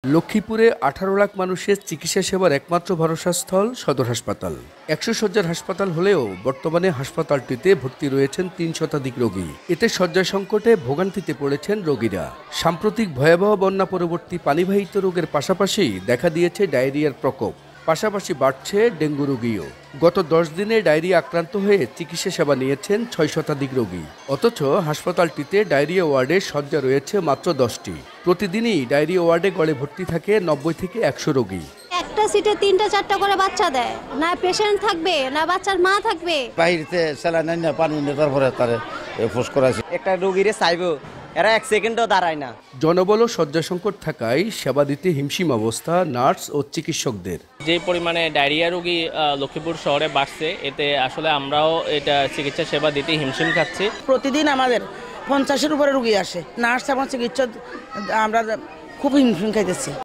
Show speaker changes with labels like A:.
A: লক্ষ্মীপুরে 18 লাখ মানুষের চিকিৎসা সেবার একমাত্র ভরসাস্থল সদর হাসপাতাল। 100 শয্যার হাসপাতাল হলেও বর্তমানে হাসপাতালটিতে ভর্তি রয়েছেন 3 শতাধিক রোগী। এতে শয্যা সংকটে ভোগান্তিতে পড়েছেন রোগীরা। সাম্প্রতিক ভয়াবহ বন্যা পরবর্তী পানিবাহিত রোগের পাশাপাশি দেখা দিয়েছে ডায়রিয়ার প্রকোপ, পাশাপাশি বাড়ছে ডেঙ্গু রোগীও। গত 10 দিনে ডায়রিয়া আক্রান্ত হয়ে চিকিৎসা সেবা নিয়েছেন 6 শতাধিক রোগী। অথচ হাসপাতালটিতে ডায়রিয়া ওয়ার্ডে শয্যা রয়েছে মাত্র 10টি। প্রতিদিনই ডায়রিয়া ওয়ার্ডে গড়ে ভর্তি থাকে 90 থেকে 100 রোগী।
B: একটা সিটে 3টা-4টা করে বাচ্চা দেয়, না পেশেন্ট থাকবে না বাচ্চার মা থাকবে।
C: বাইরেতে স্যালাইন না পানি নিয়ে তারপরে তারে ফোর্স করাছে।
D: একটা রোগীরে চাইবো, এরা 1 সেকেন্ডও দাঁড়ায় না।
A: জনবল ও শয্যা সংকট থাকায় সেবা দিতে হিমশিম অবস্থা নার্স ও চিকিৎসকদের।
E: যে পরিমাণে ডায়রিয়া রোগী লক্ষ্মীপুর শহরে বাড়ছে, এতে আসলে আমরাও এটা চিকিৎসা সেবা দিতে হিমশিম খাচ্ছি।
F: প্রতিদিন আমাদের 50-এর উপরে রোগী আসে, নার্স এবং চিকিৎসক আমরা খুব হিমশিম খাইতেছি।